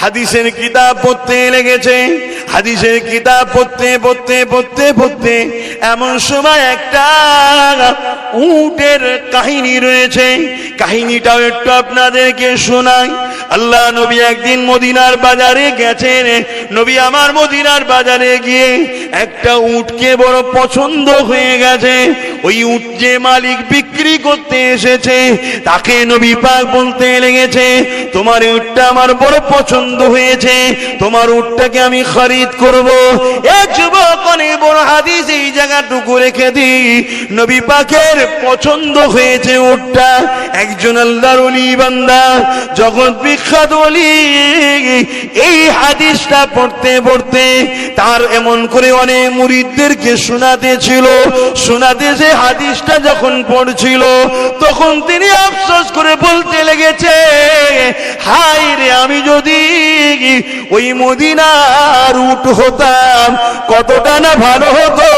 হাদিসের কিতাব পড়তে লেগেছে। হাদিসের কিতাব পড়তে এমন সময় একটা উটের কাহিনী রয়েছে। কাহিনীটাও একটু আপনাদেরকে শোনাই। আল্লাহ নবী একদিন মদিনার বাজারে গেছেন। নবী আমার মদিনার বাজারে গিয়ে একটা উটকে বড় পছন্দ হয়ে গেছে। ওই উট যে মালিক বিক্রি করতে এসেছে তাকে নবী পাক বলতে লেগেছে, তোমার উটটা আমার বড় পছন্দ হয়েছে, তোমার উটটাকে আমি খরিদ করব। এক যুবক অনেক বড় হাদিস এই জায়গাটুকু রেখে দিই। নবী পাকের পছন্দ হয়েছে উটটা। একজন আল্লাহর ওলি বান্দা, জগৎ বিখ্যাত ওলি, এই হাদিসটা পড়তে তার এমন করে অনেক মুরিদদেরকে শোনাতে যে হাদিসটা যখন পড়ছিল তখন তিনি আফসোস করে বলতে লেগেছে, হায় রে, আমি যদি ওই মদিনার উট হতাম কতটা না ভালো হতো,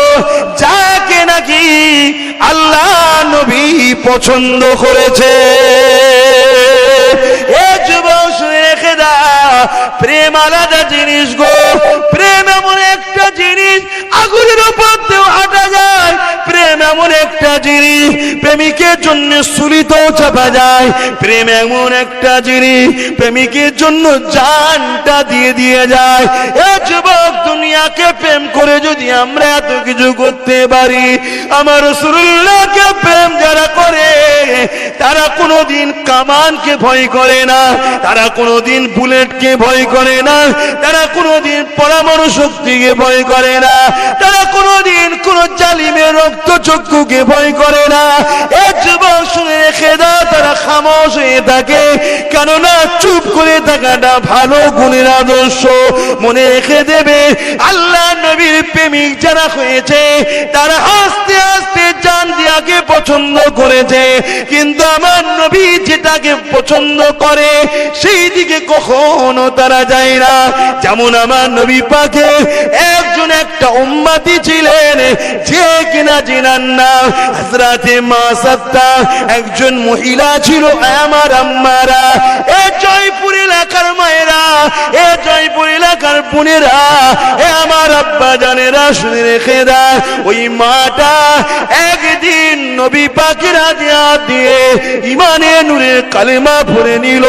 যাকে নাকি আল্লাহ নবী পছন্দ করেছে। এ যুবক শুনে রেখে দা, প্রেম আলাদা জিনিস গো। প্রেম এমন একটা জিনিস আগুনের উপর দিয়েও হাঁটা যায়। প্রেম এমন একটা জিনিস প্রেমিকের জন্য সুলিতেও চাপা যায়। প্রেম এমন একটা জিনিস প্রেমিকের জন্য জানটা দিয়ে যায়। এ যুবক, দুনিয়াকে প্রেম করে যদি আমরা এত কিছু করতে পারি, আমার রাসূলুল্লাহকে প্রেম যারা করে তারা কোনোদিন কামানকে ভয় করে না, তারা কোনোদিন বুলেটকে ভয় করে না, তারা কোনোদিন পরমাণু শক্তিকে ভয় করে না, তারা কোনোদিন কোন জালিমের রক্তচক্ষুকে ভয় করে না। এ যুবক শুনে রেখে দাও, তারা খামোশ হয়ে থাকে, কেননা চুপ করে থাকাটা ভালো গুণের আদর্শ। মনে রেখে দেবে, আল্লাহ নবীর প্রেমিক যারা হয়েছে তারা আস্তে আস্তে জান দিয়াকে পছন্দ করেছে, কিন্তু আমার নবী যেটাকে পছন্দ করে সেই দিকে কখনো তারা যায় না। যেমন আমার নবী পাকে একটা উম্মতি ছিলেন যে কিনা জিনার নাম হযরতে মা সাত্তা, একজন মহিলা ছিল। আমার আম্মারা, এ জয়পুর এলাকার মায়েরা, এ জয়পুর এলাকার বোনেরা, এ আমার আব্বা জানেরা, শুনে রেখে দাও, ওই মাটা একদিন নবী পাকের হাতে হাত দিয়ে ইমানে নূরের কালেমা পড়ে নিল।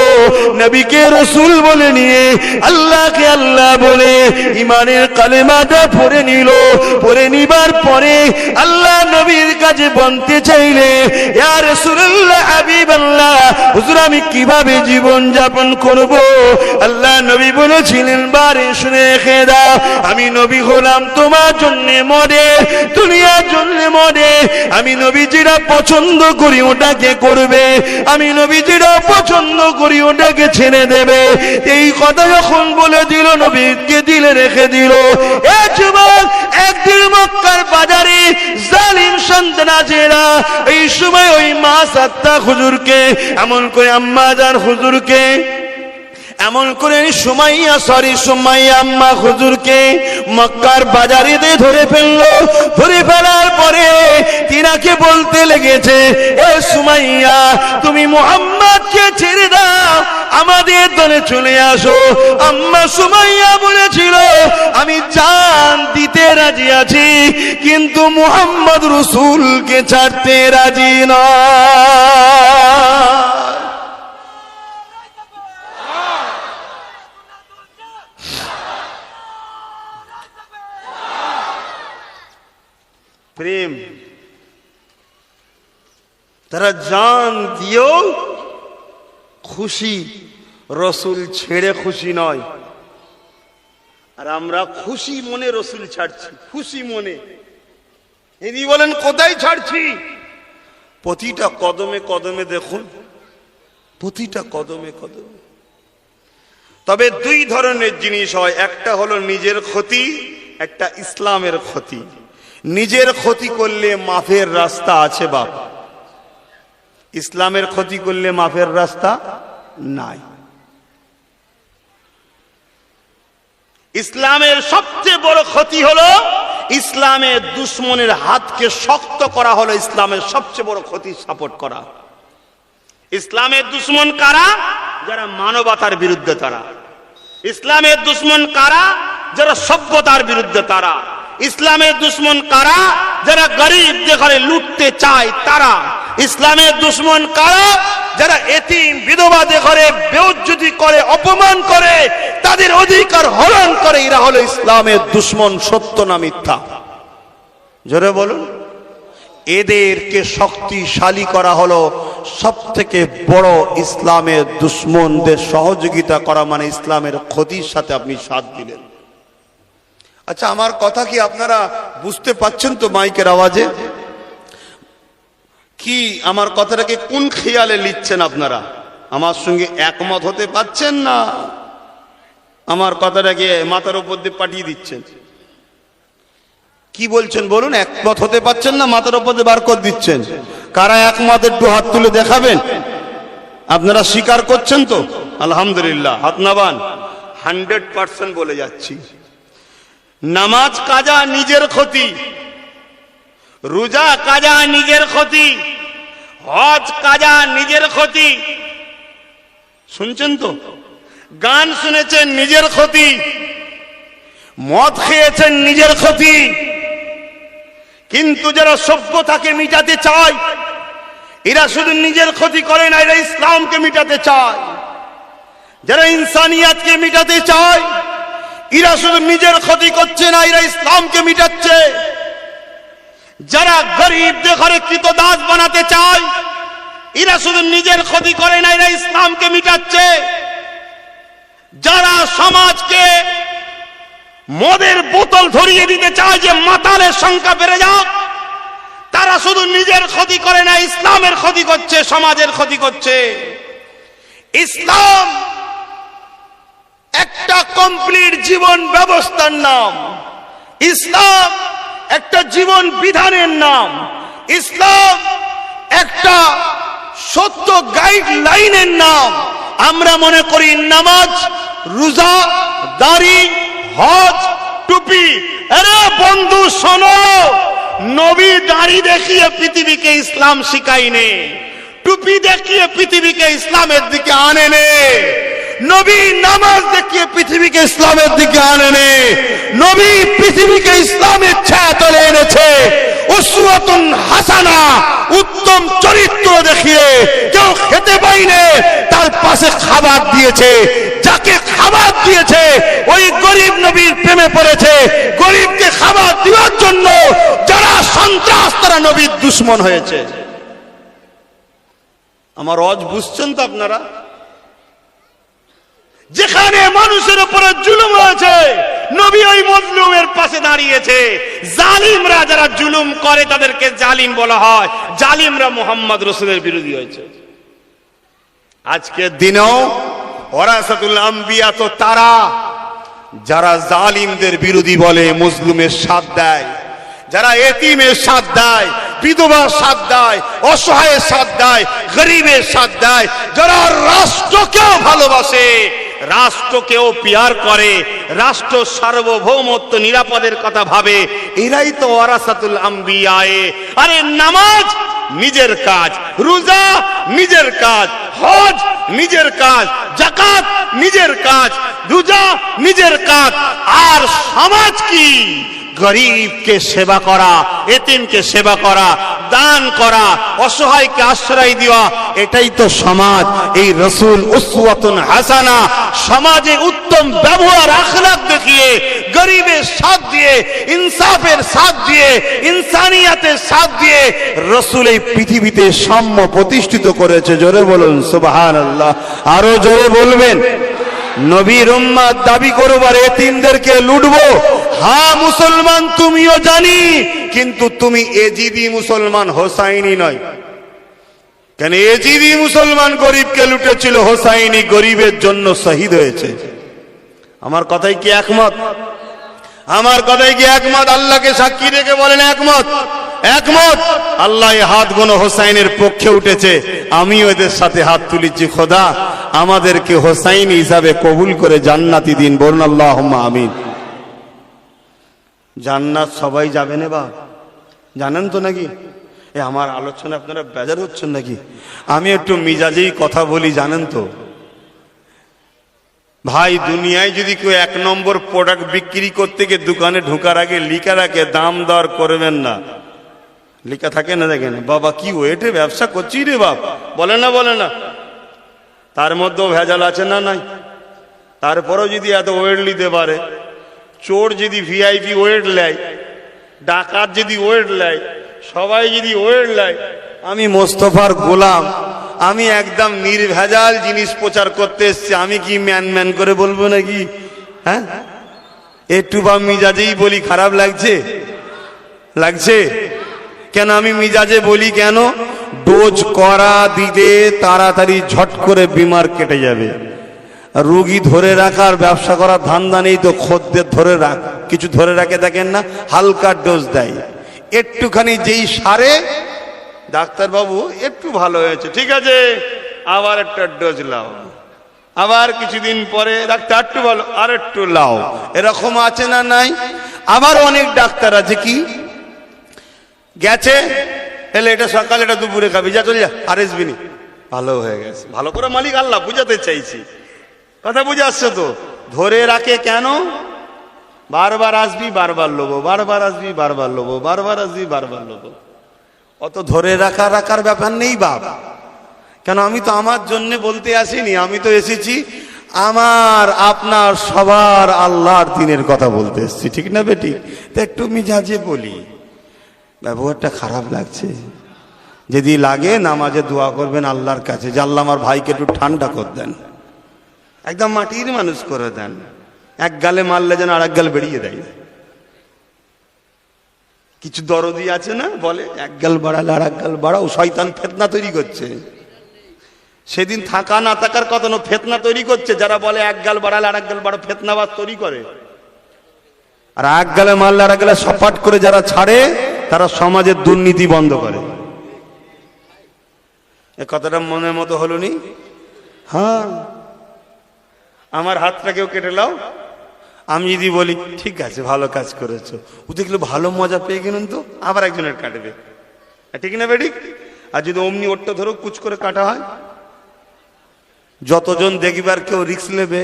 নবীকে রাসূল বলে নিয়ে আল্লাহকে আল্লাহ বলে ইমানের কালেমাটা পড়ে নিল। পড়ে নিবার পরে আল্লাহ নবীর কাছে বলতে চাইলে, ইয়া রাসূলুল্লাহ, হাবিবাল্লাহ, হুজুর আমি কিভাবে জীবন যাপন করব? আল্লাহ নবী বলেছিলেন, বারে শুনে রেখে দাও, আমি নবী হলাম তোমার জন্য মরে, দুনিয়ার জন্য মরে। আমি নবী যেটা পছন্দ করি ওটাকে করবে, আমি নবী যেটা পছন্দ করি ওটাকে ছেড়ে দেবে। এই কথা যখন বলে দিল, নবীকে দিলে রেখে দিল। এ যুবক, একদিন মক্কার বাজারে জালিম সন্তানেরা এই সময় ওই মা সাত্তা হুজুরকে এমন করে, আম্মা জান হুজুরকে এমন করে সুমাইয়া আম্মা হুজুরকে মক্কার বাজারে ধরে ফেললো। ধরে ফেলার পরে তিনাকে বলতে লেগেছে, এ সুমাইয়া, তুমি মুহাম্মদকে ছেড়ে দাও, আমাদের দলে চলে আসো। আম্মা সুমাইয়া বলেছিল, আমি জান দিতে রাজি আছি, কিন্তু মুহাম্মদ রাসূলকে ছাড়তে রাজি নয়। প্রেম, তারা জান দিয়েও খুশি, রসুল ছেড়ে খুশি নয়। আর আমরা খুশি মনে রসুল ছাড়ছি, খুশি মনে। ইনি বলেন, কোথায় ছাড়ছি? প্রতিটা কদমে কদমে দেখুন, প্রতিটা কদমে কদমে। তবে দুই ধরনের জিনিস হয়, একটা হলো নিজের ক্ষতি, একটা ইসলামের ক্ষতি। নিজের ক্ষতি করলে মাফের রাস্তা আছে বাপ, ইসলামের ক্ষতি করলে মাফের রাস্তা নাই। ইসলামের সবচেয়ে বড় ক্ষতি হলো ইসলামের দুশ্মনের হাতকে শক্ত করা, হলো ইসলামের সবচেয়ে বড় ক্ষতি সাপোর্ট করা। ইসলামের দুশ্মন কারা? যারা মানবতার বিরুদ্ধে, তারা ইসলামের দুশ্মন কারা? যারা সভ্যতার বিরুদ্ধে তারা। ইসলামের দুশ্মন কারা? যারা গরিবদের ঘরে লুটতে চায় তারা। ইসলামের দুশ্মন কারা? যারা এতিম বিধবাদের ঘরে বেইজ্জতি করে, অপমান করে, তাদের অধিকার হরণ করে। এরা হলো ইসলামের দুশ্মন। সত্য না মিথ্যা? জোরে বলুন। এদেরকে শক্তিশালী করা হলো সব থেকে বড় ইসলামের দুশ্মনদের সহযোগিতা করা, মানে ইসলামের ক্ষতির সাথে আপনি সাথ দিলেন। আচ্ছা, আমার কথা কি আপনারা বুঝতে পাচ্ছেন তো মাইকের আওয়াজে? কি আমার কথাটাকে কোন খেয়ালে লিখছেন আপনারা? আমার সঙ্গে একমত হতে পারছেন না? আমার কথাটাকে মাথার উপর দিয়ে পাঠিয়ে দিচ্ছেন? কি বলছেন বলুন? একমত হতে পারছেন না, মাথার উপর দিয়ে বার করে দিচ্ছেন? কারা একমত একটু হাত তুলে দেখাবেন। আপনারা স্বীকার করছেন তো? আলহামদুলিল্লাহ, হাত নামান। 100% বলে যাচ্ছি, নামাজ কাজা নিজের ক্ষতি, রোজা কাজা নিজের ক্ষতি, হজ কাজা নিজের ক্ষতি। শুনছেন তো? গান শুনেছেন নিজের ক্ষতি, মদ খেয়েছেন নিজের ক্ষতি। কিন্তু যারা সভ্যতাকে মিটাতে চায় এরা শুধু নিজের ক্ষতি করে না, এরা ইসলামকে মিটাতে চায়। যারা ইনসানিয়াতকে মিটাতে চায় এরা শুধু নিজের ক্ষতি করছে না, এরা ইসলামকে মিটাচ্ছে। যারা গরিবদের ঘরে কৃতদাস বানাতে চায় এরা শুধু নিজের ক্ষতি করে না, এরা ইসলামকে মিটাচ্ছে। যারা সমাজকে মদের বোতল ধরিয়ে দিতে চায় যে মাতালের সংখ্যা বেড়ে যাক, তারা শুধু নিজের ক্ষতি করে না, ইসলামের ক্ষতি করছে, সমাজের ক্ষতি করছে। ইসলাম একটা কমপ্লিট জীবন ব্যবস্থার নাম। ইসলাম একটা জীবন বিধানের নাম। ইসলাম একটা সত্য গাইডলাইনের নাম। আমরা মনে করি নামাজ, রোজা, দাড়ি, হজ, টুপি। আরে বন্ধু শোনো, নবী দাড়ি দেখিয়ে পৃথিবীকে ইসলাম শিখায়নি, টুপি দেখিয়ে পৃথিবীকে ইসলামের দিকে আনেনি। নবী নামাজ দেখিয়ে পৃথিবীকে ইসলামের দিকে আনেনি। নবী পৃথিবীকে ইসলামের ছায়াতলে এনেছে। উসওয়াতুন হাসানা, উত্তম চরিত্র দেখিয়ে কেউ খেতে পাইনি, তার পাশে খাবার দিয়েছে। যাকে খাবার দিয়েছে ওই গরিব নবীর প্রেমে পড়েছে। গরিবকে খাবার দেওয়ার জন্য যারা সন্ত্রাস, তারা নবীর দুশ্মন হয়েছে। আমার ওয়াজ বুঝছেন তো আপনারা? যেখানে মানুষের উপরে জুলুম হয়েছে নবী ওই মজলুমের পাশে দাঁড়িয়েছে। জালিমরা যারা জুলুম করে তাদেরকে জালিম বলা হয়। জালিমরা মুহাম্মদ রাসূলের বিরোধী হয়েছে। আজকের দিনেও ওয়ারাসাতুল আম্বিয়া তো তারা যারা জালিমদের বিরোধী বলে, মজলুমের সাথ দেয়, যারা এতিমের সাথ দেয়, বিধবার সাথ দেয়, অসহায়ের সাথ দেয়, গরিবের সাথ দেয়, যারা রাষ্ট্রকেও ভালোবাসে, রাষ্ট্রকেও পিয়ার করে, রাষ্ট্র সার্বভৌমত্ব নিরাপদের কথা ভাবে, এরাই তো ওয়ারাসাতুল আম্বিয়া। আরে নামাজ নিজের কাজ, রোজা নিজের কাজ, হজ নিজের কাজ, যাকাত নিজের কাজ, রোজা নিজের কাজ। আর সমাজ কি? গরিবকে সেবা করা, এতিমকে সেবা করা, দান করা, অসহায়কে আশ্রয় দেওয়া, এটাই তো সমাজ। এই রাসূল উসওয়াতুন হাসানা, সমাজে উত্তম ব্যবহার আখলাক দেখিয়ে, গরিবের সাথ দিয়ে, ইনসাফের সাথ দিয়ে, ইনসানিয়াতের সাথ দিয়ে রাসূল এই পৃথিবীতে সাম্য প্রতিষ্ঠিত করেছে। জোরে বলুন সুবহানাল্লাহ। আরো জোরে বলবেন। নবীর উম্মত দাবি করবার এতিমদেরকে লুটবো, হ্যাঁ মুসলমান তুমিও জানি, কিন্তু তুমি এজিদি মুসলমান, হোসাইনি নয়। কেন? এজিদি মুসলমান গরিবকে লুটেছিল, হোসাইনি গরিবের জন্য শহীদ হয়েছে। আমার কথাই কি একমত? আমার কথাই কি একমত? আল্লাহকে সাক্ষী রেখে বলেন একমত। একমত। আল্লাহ হাত গোনো হোসাইনের পক্ষে উঠেছে, আমি ওদের সাথে হাত তুলেছি। খোদা আমাদেরকে হোসাইন হিসাবে কবুল করে জান্নাতি দিন। বলুন আল্লাহুম্মা আমিন। জান্নাত সবাই যাবে না বা জানেন তো নাকি? আমার আলোচনা আপনারা বেজার হচ্ছেন নাকি? আমি একটু মিজাজেই কথা বলি, জানেন তো। ভাই দুনিয়ায় যদি কেউ 1 নম্বর প্রোডাক্ট বিক্রি করতে গিয়ে দোকানে ঢোকার আগে লিখা রাখে দাম দর করবেন না, লিখা থাকে না, দেখেন বাবা কি ওয়েটে ব্যবসা করছি রে বাপ, বলে না, তার মধ্যেও ভেজাল আছে না নাই? তারপরেও যদি এত ওয়েট নিতে পারে, চোর যদি ভিআইপি ওয়েট নেয়, ডাকাত যদি ওয়েট নেয়, সবাই যদি ওয়েট নেয়, আমি মোস্তফার গোলাম, আমি একদম নির্ভেজাল জিনিস প্রচার করতে এসছি, আমি কি ম্যান করে বলবো নাকি? হ্যাঁ, একটু বা মিজাজেই বলি খারাপ লাগছে কেন? আমি মিজাজে বলি কেন? ডোজ করা দিলে তাড়াতাড়ি ঝট করে বিমার কেটে যাবে। রোগী ধরে রাখার ব্যবসা করার ধান্দা নেই তো, খদ্দের ধরে রাখ, কিছু ধরে রাখে দেখেন না, হালকা ডোজ দেয়, একটুখানি যেই সারে ডাক্তারবাবু একটু ভালো হয়েছে, ঠিক আছে আবার একটা ডোজ লাও, আবার কিছুদিন পরে ডাক্তার একটু ভালো, আর একটু লাও, এরকম আছে না নাই? আবার অনেক ডাক্তার আছে কি গেছে, এলে এটা সকালে এটা দুপুরে খাবি, যা চলে যা, আর আসবি নি, ভালো হয়ে গেছে। ভালো করে মালিক আল্লাহ, বুঝাতে চাইছি, কথা বুঝে আসছে তো? ধরে রাখে কেন? বারবার আসবি বারবার লোবো, বারবার আসবি বারবার লোবো, বারবার আসবি বারবার লোবো। অত ধরে রাখার ব্যাপার নেই বাপ। কেন? আমি তো আমার জন্য বলতে আসিনি, আমি তো এসেছি আমার আপনার সবার আল্লাহর দিনের কথা বলতে এসেছি, ঠিক না বেটি? তো একটু মিজাজে বলি, ব্যবহারটা খারাপ লাগছে যদি লাগে নামাজে দোয়া করবেন আল্লাহর কাছে যে আল্লাহ আমার ভাইকে একটু ঠান্ডা করে দেন, একদম মাটির মানুষ করে দেন, এক গালে মারলে যেন আর এক গাল বেরিয়ে দেয়। কিছু দরদি আছে না, বলে এক গাল বাড়ালে আর এক গাল বাড়াও, শয়তান ফেতনা তৈরি করছে। সেদিন থাকা না থাকার কত ফেতনা তৈরি করছে, যারা বলে এক গাল বাড়ালে আর এক গাল বাড়াও, ফেতনাবাদ তৈরি করে। আর এক গালে মারলে আর এক গালে সপাট করে যারা ছাড়ে, তারা সমাজের দুর্নীতি বন্ধ করে। এ কথাটা মনের মতো হলো নি? হ্যাঁ, আমার হাতটা কেউ কেটে লাও, আমি যদি বলি ঠিক আছে ভালো কাজ করেছো, ও দেখলো ভালো মজা পেয়ে গেলেন, তো আবার একজনের কাটবে, ঠিক না বেঠিক? আর যদি অমনি ওরটা ধরো কুচ করে কাটা হয়, যতজন দেখবার কেউ রিস্ক নেবে,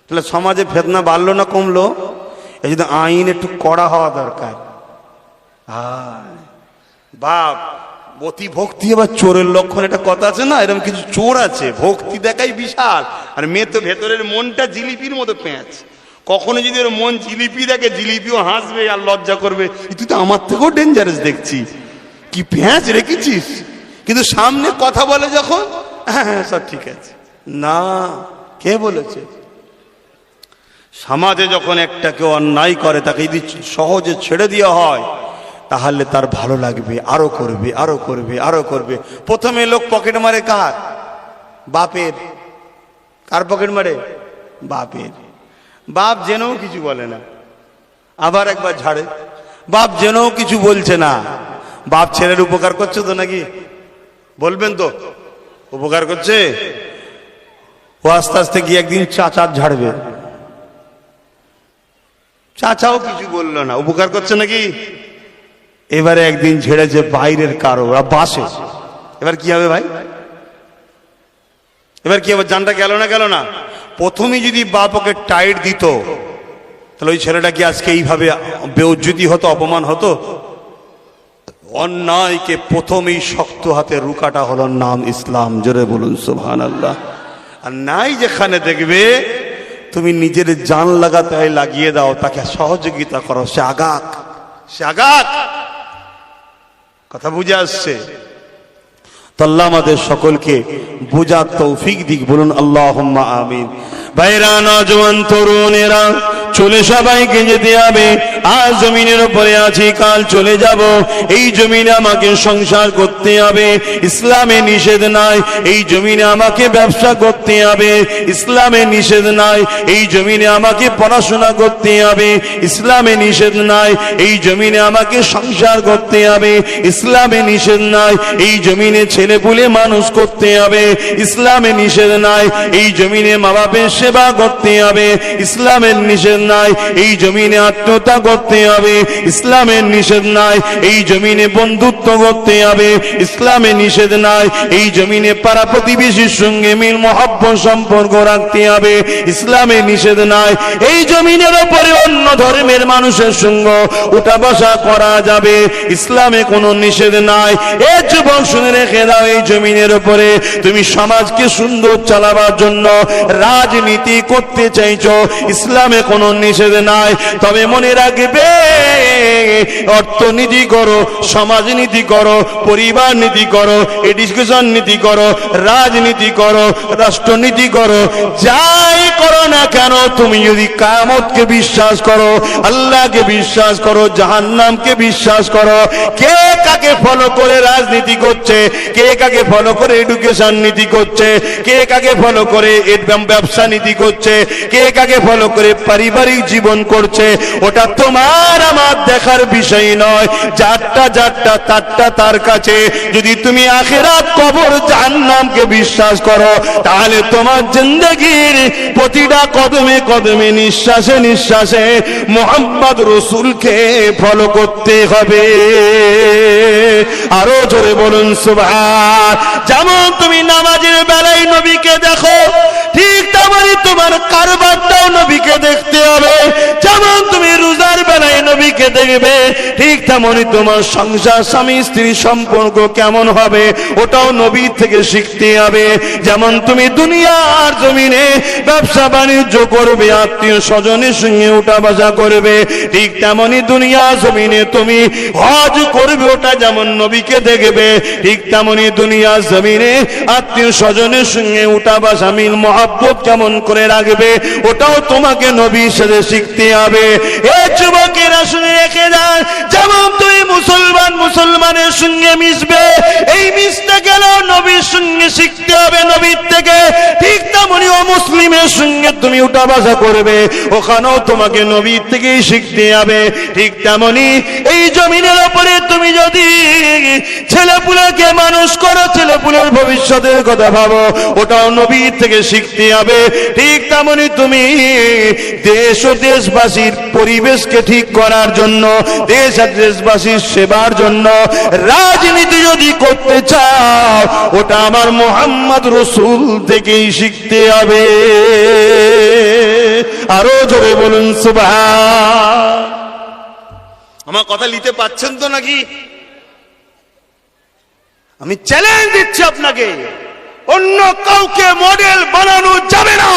তাহলে সমাজে ফেতনা বাড়লো না কমলো? এই যদি আইন একটু কড়া হওয়া দরকার। বাপ অতি ভক্তি আবার চোরের লক্ষণ, একটা কথা আছে না, এরকম কিছু চোর আছে ভক্তি দেখাই বিশাল, আর মেয়ে তো ভেতরের মনটা জিলিপির মতো পেঁয়াজ। কখনো যদি ওর মন জিলিপি দেখে, জিলিপিও হাসবে আর লজ্জা করবে, তুই তো আমার থেকেও ডেঞ্জারাস দেখছি, কি পেঁয়াজ রেখেছিস, কিন্তু সামনে কথা বলে যখন হ্যাঁ সব ঠিক আছে না। কে বলেছে? সমাজে যখন একটা কেউ অন্যায় করে তাকে যদি সহজে ছেড়ে দেওয়া হয়, তাহলে তার ভালো লাগবে, আরো করবে আরো করবে আরো করবে। প্রথমে লোক পকেট মারে কার? বাপের। কার পকেট মারে? বাপের। বাপ জেনেও কিছু বলে না, আবার একবার ঝাড়ে, বাপ জেনেও কিছু বলছে না। বাপ ছেলের উপকার করছে তো নাকি? বলবেন তো উপকার করছে? ও আস্তে আস্তে গিয়ে একদিন চাচার ঝাড়বে, চাচাও কিছু বললো না, উপকার করছে নাকি? এবারে একদিন ঝেড়েছে বাইরের কারো, ওরা বাসে, এবার কি হবে ভাই? এবার কি হবে? জানটা গেল না? প্রথমে যদি বাপ ওকে টাইট দিত, তাহলে ওই ছেলেটা কি আজকে এইভাবে বেউজ্জতি হতো, অপমান হতো? অন্যায়কে প্রথমেই শক্ত হাতে রুকাটা হলো নাম ইসলাম। জোরে বলুন সুবহানাল্লাহ। আর নাই যেখানে দেখবে তুমি নিজের জান লাগাতে লাগিয়ে দাও, তাকে সহযোগিতা করো, সে আগাক। কথা বুঝে আসছে তো? আল্লাহ আমাদের সকলকে বুঝার তৌফিক দিক, বলুন আল্লাহুম্মা আমিন। ভাইরা, নওজোয়ান তরুণেরা, চলে সবাইকে যেতে হবে। আজ জমিনের উপরে আছি, কাল চলে যাব। এই জমিনে আমাকে সংসার করতে হবে, ইসলামে নিষেধ নাই। এই জমিনে আমাকে ব্যবসা করতে হবে, ইসলামে নিষেধ নাই। এই জমিনে আমাকে পড়াশোনা করতে হবে, ইসলামে নিষেধ নাই। এই জমিনে আমাকে সংসার করতে হবে, ইসলামে নিষেধ নাই। এই জমিনে ছেলে পুলে মানুষ করতে হবে, ইসলামে নিষেধ নাই। এই জমিনে মা বাপের সেবা করতে হবে, ইসলামের নিষেধ নাই, এই জমিনে আত্মীয়তা করতে হবে, ইসলামের নিষেধ নাই। এই জমিনে বন্ধুত্ব করতে হবে, ইসলামের নিষেধ নাই। এই জমিনে পাড়া প্রতিবেশীর সঙ্গে মিল মহব্বত সম্পর্ক রাখতে হবে, ইসলামের নিষেধ নাই। এই জমিনের উপরে অন্য ধর্মের মানুষের সঙ্গে উঠা বসা করা যাবে, ইসলামে কোনো নিষেধ নাই। এ যুবক শুনে রেখে দাও, এই জমিনের উপরে তুমি সমাজকে সুন্দর চালাবার জন্য রাজনীতি করতে চাইছো, ইসলামে কোনো নিষেধ নাই। তবে মনে রাখবে, অর্থনীতি করো, সমাজনীতি করো, পরিবার নীতি করো, এডুকেশন নীতি করো, রাজনীতি করো, রাষ্ট্রনীতি করো, যাই করো না কেন, তুমি যদি কিয়ামতকে বিশ্বাস করো, আল্লাহকে বিশ্বাস করো, জাহান্নামকে বিশ্বাস করো, কে কাকে ফলো করে রাজনীতি করছে, কে কাকে ফলো করে এডুকেশন নীতি করছে, কে কাকে ফলো করে ব্যবসা নীতি করছে, কে কাকে ফলো করে পারিবারিক জীবন করছে, ওটা তোমার আমার দেখার বিষয় নয়। যারটা তারটা তার কাছে। যদি তুমি আখিরাত, কবর, জাহান্নামকে বিশ্বাস করো, তাহলে তোমার জিন্দেগির প্রতিটা কদমে কদমে, নিঃশ্বাসে নিঃশ্বাসে মুহাম্মদ রাসূলকে ফলো করতে হবে। আরো জোরে বলুন সুবহান। যেমন তুমি নামাজের বেলায় নবীকে দেখো, ঠিক তেমনই তোমার কারবারটাও নবীকে দেখতে হবে। যেমন তুমি রোজার বেলায় নবীকে দেখবে, ঠিক তেমনই তোমার সংসার, স্বামী স্ত্রী সম্পর্ক কেমন হবে, ওটাও নবীর থেকে শিখতে হবে। যেমন তুমি দুনিয়ার জমিনে ব্যবসা বাণিজ্য করবে, আত্মীয় স্বজনের সঙ্গে উঠা বসা করবে, ঠিক তেমনই দুনিয়ার জমিনে তুমি হজ করবে, ওটা যেমন নবীকে দেখবে, ঠিক তেমনই দুনিয়ার জমিনে আত্মীয় স্বজনের সঙ্গে উঠা বসা, মিল মহব্বত কেমন করে রাখবে, ওটাও তোমাকে নবীর সাথে শিখতে হবে। এ যুবকেরা শুনে রেখে যান, যেমন তুমি মুসলমানের সঙ্গে মিশবে, এই মিশতে গেলেও নবীর সঙ্গে শিখতে হবে নবীর থেকে, ঠিক তেমনি অমুসলিমের সঙ্গে তুমি উঠা বসা করবে, ওখানেও তোমাকে নবীর থেকেই শিখতে হবে। ঠিক তেমনি এই জমিনের উপরে তুমি যদি ছেলেপুলেকে মানুষ করো, ছেলেপুলের ভবিষ্যতের কথা ভাবো, ওটাও নবীর থেকে শিখতে হবে। ঠিক তেমনি তুমি দেশ ও দেশবাসীর পরিবেশকে ঠিক করার জন্য, দেশ আর দেশবাসীর সেবার জন্য রাজনীতি যদি করতে চাও, ওটা আমার মুহাম্মদ রাসূল থেকেই শিখতে হবে। আরো জোরে বলুন সুবহান। আমার কথা নিতে পাচ্ছেন তো নাকি? আমি চ্যালেঞ্জ দিচ্ছি আপনাকে, অন্য কাউকে মডেল বানানো যাবে না।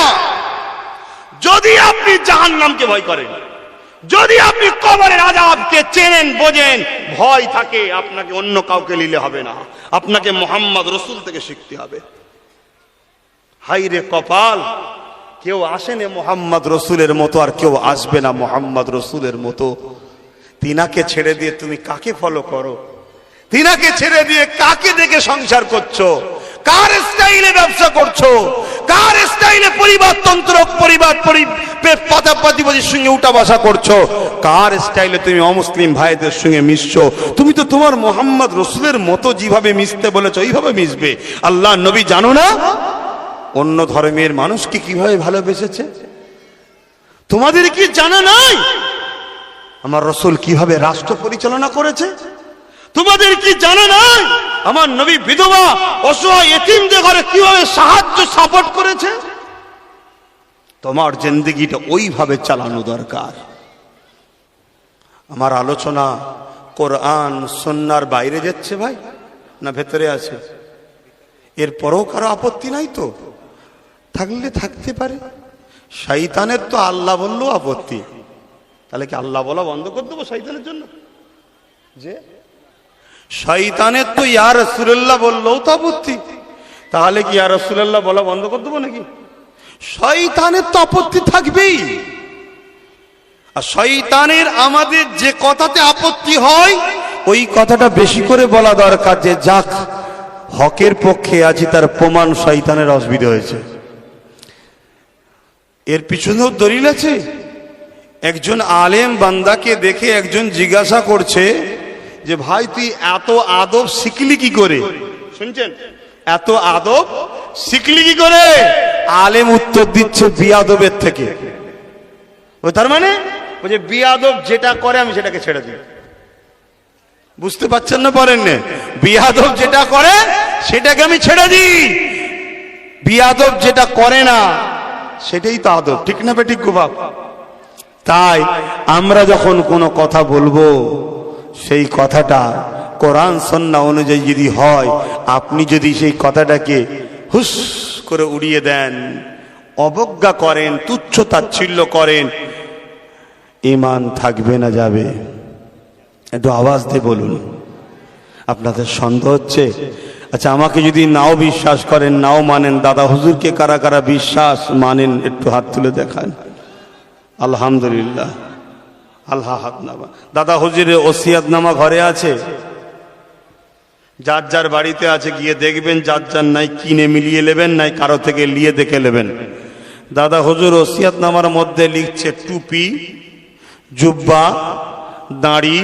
যদি আপনি জাহান্নামকে ভয় করেন, যদি আপনি কবরের আযাবকে চেনেন বোঝেন, ভয় থাকে, আপনাকে অন্য কাউকে নিলে হবে না, আপনাকে মুহাম্মদ রাসূল থেকে শিখতে হবে। হাই রে কপাল, কেউ আসেনি মুহাম্মদ রাসূলের মতো, আর কেউ আসবে না মুহাম্মদ রাসূলের মতো। তিনাকে ছেড়ে দিয়ে তুমি কাকে ফলো করো? তিনাকে ছেড়ে দিয়ে কাকে দেখে সংসার করছো? কার স্টাইলে ব্যবসা করছো? কার স্টাইলে পরিবারতন্ত্র, পরিবার পাতিপতির সঙ্গে উঠা বসা করছো? কার স্টাইলে তুমি অমুসলিম ভাইদের সঙ্গে মিশছো? তুমি তো তোমার মুহাম্মদ রাসূলের মতো যেভাবে মিশতে বলেছো, এইভাবে মিশবে। আল্লাহ নবী জানো না অন্য ধর্মের মানুষকে কিভাবে ভালোবেসেছে? তোমাদের কি জানা নাই আমার রাসূল কিভাবে রাষ্ট্র পরিচালনা করেছে? তোমাদের কি জানা নাই আমার নবী বিধবা, অসহায়, এতিমদের ঘরে কিভাবে সাহায্য সাপোর্ট করেছে? তোমার জিন্দেগিটা ওইভাবে চালানো দরকার। আমার আলোচনা কোরআন সুন্নাহর বাইরে যাচ্ছে ভাই, না ভেতরে আছে? এরপরও কারো আপত্তি নাই তো? থাকলে থাকতে পারে। শয়তানের তো আল্লাহ বললেও আপত্তি, তাহলে কি আল্লাহ বলা বন্ধ করে দেবো শয়তানের জন্য? যে শয়তানের তো ইয়া রাসূলুল্লাহ বললেও তো আপত্তি, তাহলে কি ইয়া রাসূলুল্লাহ বলা বন্ধ করে দেবো নাকি? শয়তানের তো আপত্তি থাকবেই। আর শয়তানের আমাদের যে কথাতে আপত্তি হয়, ওই কথাটা বেশি করে বলা দরকার, যে যাক হকের পক্ষে আছি, তার প্রমাণ শয়তানের অসুবিধা হয়েছে। এর পিছনেও দলিল আছে। একজন আলেম বান্দাকে দেখে একজন জিজ্ঞাসা করছে যে ভাই তুই এত আদব শিখলি কি করে? শুনছেন, এত আদব শিখলি কি করে? আলেম উত্তর দিচ্ছে বিয়াদবের থেকে। ও তার মানে ও যে বিয়াদব যেটা করে আমি সেটাকে ছেড়ে দিই। বুঝতে পারছেন না পারেন না? বিয়াদব যেটা করে সেটাকে আমি ছেড়ে দিই, বিয়াদব যেটা করে না সেটাই তো আদব। ঠিক না বেঠিক গো বাপ? তাই আমরা যখন কোনো কথা বলবো সেই কথাটা কোরআন সুন্নাহ অনুযায়ী যদি হয়, আপনি যদি সেই কথাটাকে হুস করে উড়িয়ে দেন, অবজ্ঞা করেন, তুচ্ছ তাচ্ছিল্য করেন, ঈমান থাকবে না যাবে? একটু আওয়াজ দিয়ে বলুন। আপনাদের সন্দেহ হচ্ছে? আচ্ছা, আমাকে যদি নাও বিশ্বাস করেন, নাও মানেন, দাদা হুজুরকে কারা কারা বিশ্বাস মানেন একটু হাত তুলে দেখান। আলহামদুলিল্লাহ, আল্লাহ হাত নামা। দাদা হুজুরের ওসিয়াতনামা ঘরে আছে, যার যার বাড়িতে আছে গিয়ে দেখবেন, যার যার নাই কিনে মিলিয়ে নেবেন, নাই কারো থেকে লিয়ে দেখে নেবেন। দাদা হুজুর ওসিয়াতনামার মধ্যে লিখছে টুপি, জুব্বা, দাড়ি,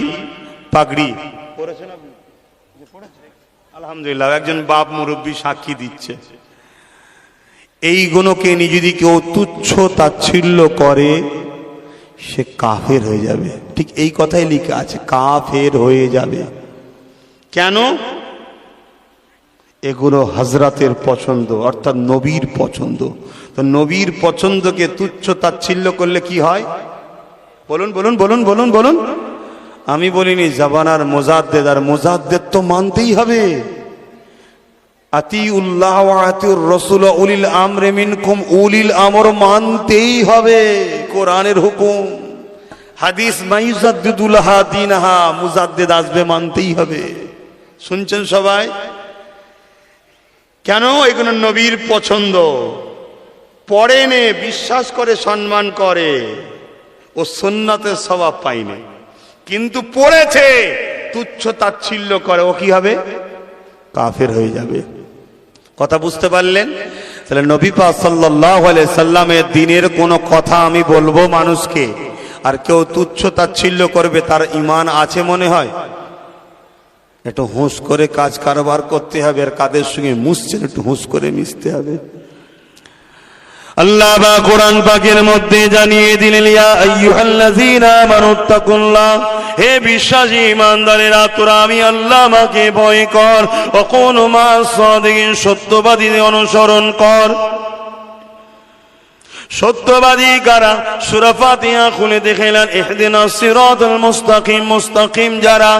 পাগড়ি। পড়েছেন আপনি? আলহামদুলিল্লাহ, একজন বাপ মুরব্বী সাক্ষী দিচ্ছে। এইগুলোকে নিয়ে যদি কেউ তুচ্ছ তাচ্ছিল্য করে সে কাফের হয়ে যাবে। ঠিক এই কথাই লেখা আছে, কাফের হয়ে যাবে। কেন? এগুলো হযরতের পছন্দ, অর্থাৎ নবীর পছন্দ। তো নবীর পছন্দকে তুচ্ছ তাচ্ছিল্য করলে কি হয়? বলুন বলুন বলুন বলুন বলুন। আমি বলিনি জাবানার মুজাদ্দেদ, আর মুজাদ্দেদ তো মানতেই হবে। আতিউল্লাহ ওয়া আতিউর রাসূল উলিল আমরি মিনকুম, উলিল আমর মানতেই হবে, কোরআনের হুকুম। হাদিস মাইজাদ্দিদুল হাদিনহা, মুজাদ্দেদ আসবে, মানতেই হবে। শুনছেন সবাই? কেন? এগুলো নবীর পছন্দ। পড়ে নে, বিশ্বাস করে, সম্মান করে, ও সুন্নাতের সওয়াব পাইনি, কিন্তু পড়েছে তুচ্ছ তাচ্ছিল্য করে, ও কি হবে? কাফের হয়ে যাবে। কথা বুঝতে পারলেন? তাহলে নবী পাক সাল্লাল্লাহু আলাইহি সাল্লামের দ্বীনের কোনো কথা আমি বলবো মানুষকে, আর কেউ তুচ্ছ তাচ্ছিল্য করবে, তার ঈমান আছে মনে হয়? একটু হুঁশ করে কাজ কারবার করতে হবে, আর কাদের সঙ্গে মুছছেন একটু হুঁশ করে মিশতে হবে। আল্লাহ বা কোরআন পাকের মধ্যে জানিয়ে দিলেন, ইয়া আইয়ুহাল্লাযীনা আমানুত্তাকুল্লাহ, হে বিশ্বাসী ঈমানদারেরা, তোরা আমি আল্লাহ মাকে ভয় কর, ওয়া কুনু মা'আস সাদিকিন, সত্যবাদীদের অনুসরণ কর। সত্যবাদী কারা? সূরা ফাতিহা খুলে দেখলেন, ইহদিনাস সিরাতাল মুস্তাকিম, মুস্তাকিম যারা,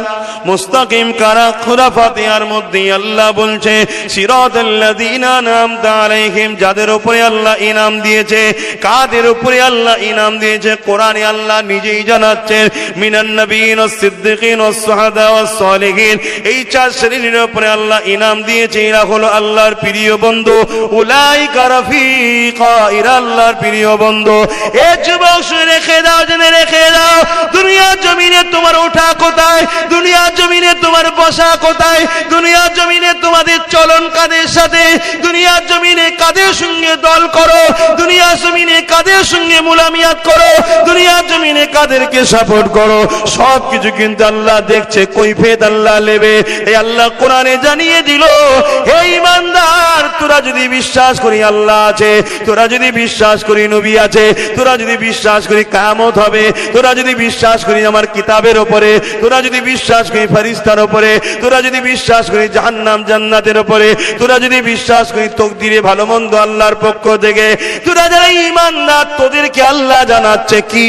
মুস্তাকিম কারা? সূরা ফাতিহার মধ্যে আল্লাহ বলছে সিরাতাল্লাযীনা আন'আমতা আলাইহিম, যাদের উপরে আল্লাহ ইনাম দিয়েছে। কাদের উপরে আল্লাহ ইনাম দিয়েছে? কোরআনে আল্লাহ নিজেই জানাচ্ছেন, মিনান নাবিয়িন ওয়াস সিদ্দিকিন ওয়াস শুহাদা ওয়াস সালিহিন, এই চার শ্রেণীর উপরে আল্লাহ ইনাম দিয়েছে। এরা হলো আল্লাহর প্রিয় বন্ধু। উলাইকা রাফিকা, এরা আল্লাহর প্রিয় বন্ধু। এ যুবক শুনে রেখে দাও, জেনে রেখে দাও, দুনিয়ার জমিনে তোমার ওঠা কোথায়? দুনিয়ার জমিনে তোমার বসা কোথায়? দুনিয়ার জমিনে তোমাদের চলন কাদের সাথে? দুনিয়ার জমিনে কাদের সঙ্গে দল করো? দুনিয়ার জমিনে কাদের সঙ্গে মুলামিয়াত করো? দুনিয়ার জমিনে কাদেরকে সাপোর্ট করো? সব কিছু কিন্তু আল্লাহ দেখছে, কৈফিয়ত আল্লাহ নেবে। এই আল্লাহ কোরআনে জানিয়ে দিল, হে ঈমানদার, তোরা যদি বিশ্বাস করি আল্লাহ আছে, তোরা যদি বিশ্বাস করি নবী আছে, তোরা যদি বিশ্বাস করি কিয়ামত হবে, তোরা যদি বিশ্বাস করি আমার কিতাবের উপরে, তোরা যদি বিশ্বাস করি ফেরেশতার উপরে, তোরা যদি বিশ্বাস করি জাহান্নাম জান্নাতের উপরে, তোরা যদি বিশ্বাস করি তাকদীরে ভালো মন্দ আল্লাহর পক্ষ থেকে, তোরা যারা ঈমানদার, তোদেরকে আল্লাহ জানাচ্ছে কি?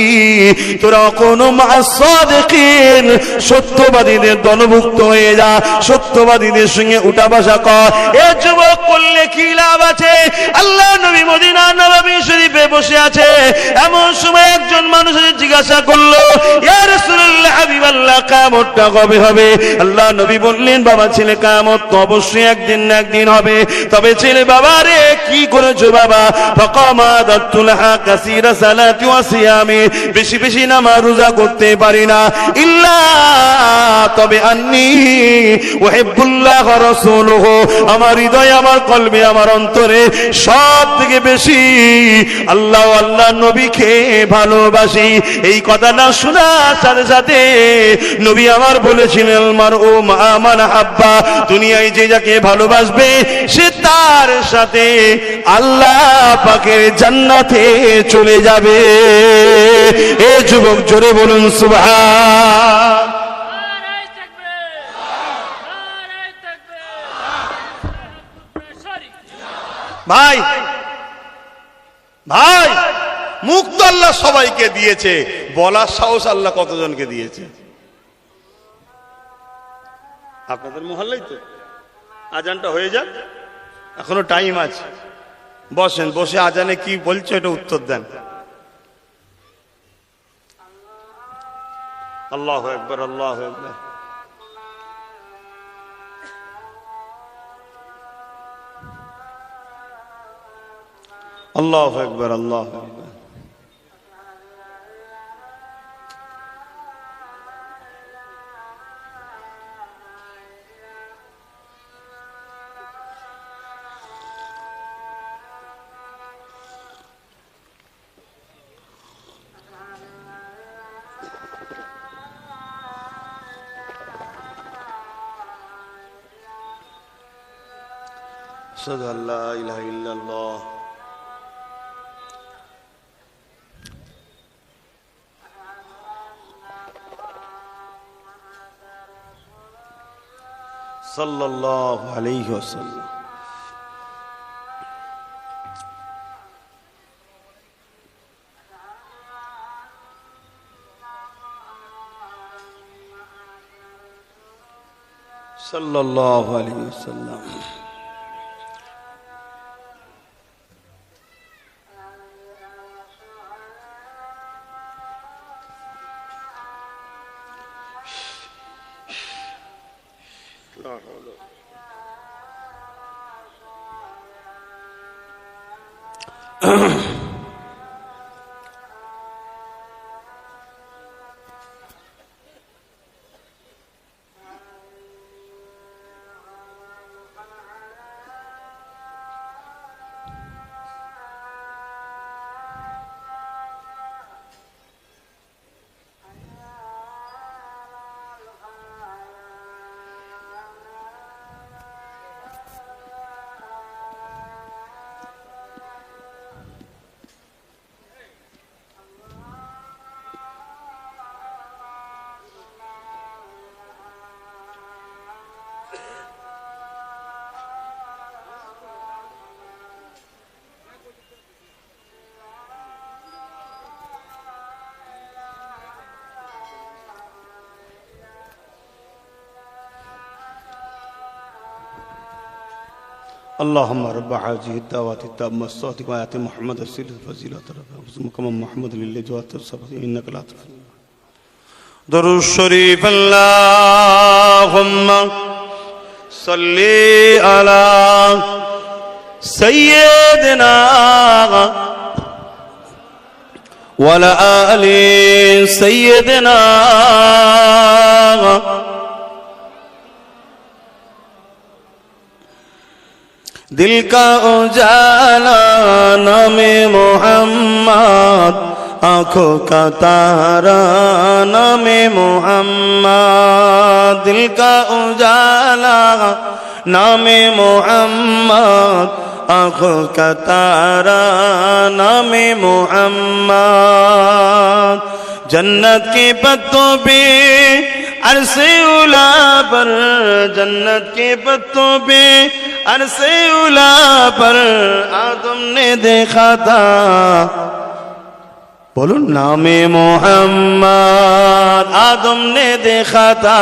তোরা কোনো মা'আস সাদিকিন, সত্যবাদীদের দলভুক্ত হয়ে যা, সত্যবাদীদের সঙ্গে উঠা বসা কর। এ যুবক, করলে কি লাভ আছে? আল্লাহ নবী মদিনা নববী শরীফে বসে আছে, এমন সময় একজন মানুষ জিজ্ঞাসা করলো, ইয়া রাসূলুল্লাহ, হাবিবাল্লাহ, কিয়ামতটা কবে হবে? আল্লাহ নবী বললেন, বাবা ছেলে, কিয়ামত তো অবশ্যই একদিন না একদিন হবে। তবে ছেলে, বাবা রে, কি করেছো বাবা? ফাকামা দাতুলহা কাসীরা সালাতি ওয়া সিয়ামি, বেশি বেশি নামাজ রোজা করতে পারি না, ইল্লা তবে আন্নী উহিব্বুল্লাহ ওয়া রাসূলুহু, আমার হৃদয়ে, আমার কলবে, আমার অন্তরে সব থেকে বেশি আল্লাহ আল্লাহ নবীকে ভালোবাসি। এই কথাটা শোনার সাথে সাথে নবী আমার বলেছিলেন, মারউ মা মান হাব্বা, দুনিয়ায় যে যাকে ভালোবাসবে সে তার সাথে আল্লাহ পাকের জান্নাতে চলে যাবে। এ যুবক জোরে বলুন সুবহান। ভাই ভাই, মুক্ত আল্লাহ সবাইকে দিয়েছে, বলার সাহস আল্লাহ কতজনকে দিয়েছে? আপনাদের মহল্লাই তো। আজানটা হয়ে যাক, এখনো টাইম আছে। বসেন, বসে আজানে কি বলছো এটা উত্তর দেন। আল্লাহু আকবার, আল্লাহু আকবার। আল্লাহু আকবার, আল্লাহু আকবার। আশহাদু আল্লা ইলাহা ইল্লাল্লাহ। সাল্লাল্লাহু আলাইহি ওয়াসাল্লাম। সাল্লাল্লাহু আলাইহি ওয়াসাল্লাম। اللهم رب هذه الدعوات التامة الصادقة وآت محمد السيد الفضيلة مقام محمد لله جوات الصبر إنك لا تفلح. درود الشريف اللهم صل على سيدنا وعلى آل سيدنا दिल का उजाला नामे मोहम्मद आँखों का तारा नामे मोहम्मद दिल का उजाला नामे मोहम्मद आँखों का तारा नामे मोहम्मद जन्नत के पत्तों पे अरसे उला पर जन्नत के पत्तों पे अरसे उला पर आदम ने देखा था बोलो नामे मोहम्मद आदम ने देखा था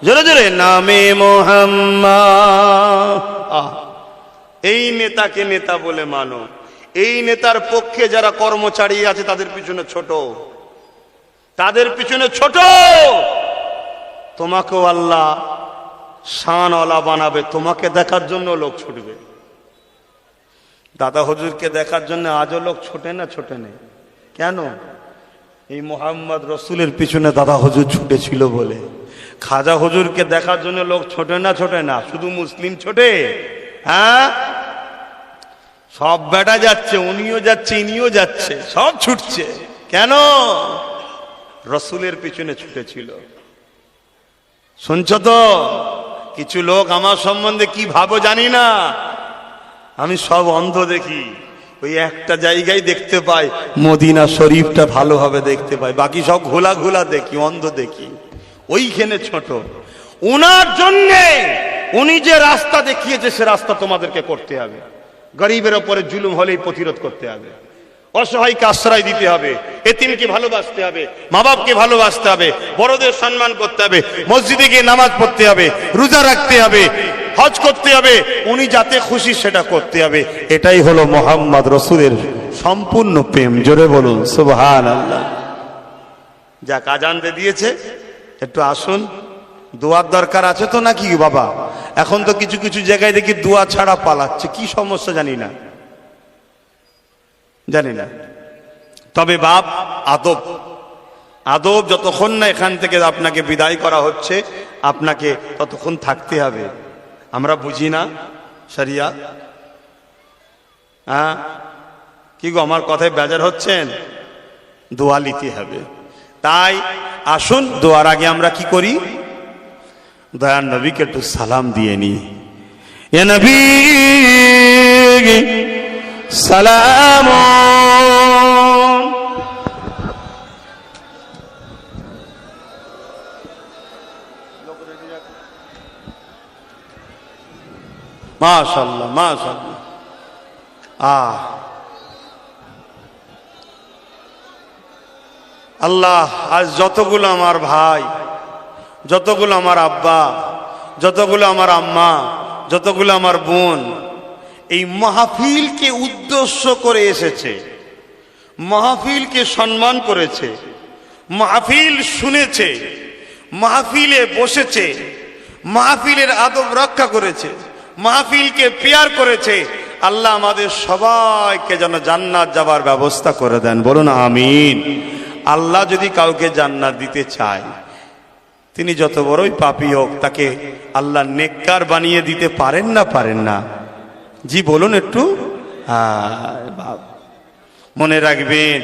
जोरे जोरे नामे मोहम्मद এই নেতাকে নেতা বলে মানো এই নেতার পক্ষে যারা কর্মচারী আছে তাদের পিছনে ছোট তাদের পিছনে ছোট তোমাকেও আল্লাহ শানওয়ালা বানাবে তোমাকে দেখার জন্য লোক ছুটবে দাদা হুজুরকে দেখার জন্য আজও লোক ছোটে না ছোটে নেই কেন এই মুহাম্মদ রাসূলের পিছনে দাদা হুজুর ছুটেছিল বলে খাজা হুজুরকে দেখার জন্য লোক ছোটে না শুধু মুসলিম ছোটে হ্যাঁ সব বেটা যাচ্ছে উনিও যাচ্ছে ইনিও যাচ্ছে সব ছুটছে কেন রাসূলের পিছনে ছুটেছিল শুনছো তো কিছু লোক আমার সম্বন্ধে কি ভাবো জানি না, আমি সব অন্ধ দেখি, ওই একটা জায়গায় দেখতে পাই মদিনা শরীফটা ভালোভাবে দেখতে পাই, বাকি সব ঘোলা ঘোলা দেখি, অন্ধ দেখি, ওইখানে ছোট। উনার জন্যে উনি যে রাস্তা দেখিয়েছে সে রাস্তা তোমাদেরকে করতে হবে। গরিবের ওপরে জুলুম হলেই প্রতিরোধ করতে হবে, অসহায়কে আশ্রয় দিতে হবে, এতিমকে ভালোবাসতে হবে, মা বাপকে ভালোবাসতে হবে, বড়দের সম্মান করতে হবে, মসজিদে গিয়ে নামাজ পড়তে হবে, রোজা রাখতে হবে, হজ করতে হবে, উনি যাতে খুশি সেটা করতে হবে। এটাই হলো মোহাম্মদ রসুলের সম্পূর্ণ প্রেম। জোরে বলুন সুবহানাল্লাহ। যাক, আজানতে দিয়েছে, একটু আসুন। দোয়ার দরকার আছে তো নাকি বাবা? এখন তো কিছু কিছু জায়গায় দেখি দোয়া ছাড়া পালাচ্ছে, কি সমস্যা জানি না, জানি না। তবে বাপ, আদব আদব যতক্ষণ না এখান থেকে আপনাকে বিদায় করা হচ্ছে, আপনাকে ততক্ষণ থাকতে হবে। আমরা বুঝি না শরিয়া? হ্যাঁ, কি গো, আমার কথায় বেজার হচ্ছেন? দোয়া নিতে হবে। তাই আসুন, দোয়ার আগে আমরা কি করি? দয়ার নবীকে একটু সালাম দিয়ে নি। এ নবী সালাম। মাশাআল্লাহ মাশাআল্লাহ। আল্লাহ, আজ যতগুলো আমার ভাই, যতগুলো আমার আব্বা, যতগুলো আমার আম্মা, যতগুলো আমার বোন এই মাহফিলকে উদ্দেশ্য করে এসেছে, মাহফিলকে সম্মান করেছে, মাহফিল শুনেছে, মাহফিলে বসেছে, মাহফিলের আদব রক্ষা করেছে, মাহফিলকে পেয়ার করেছে, আল্লাহ আমাদের সবাইকে যেন জান্নাত যাবার ব্যবস্থা করে দেন। বলুন আমিন। আল্লাহ যদি কাউকে জান্নাত দিতে চায়, তিনি যত বড়ই পাপী হোক, তাকে আল্লাহ নেককার বানিয়ে দিতে পারেন না? পারেন না? জি বলুন একটু। মনে রাখবেন।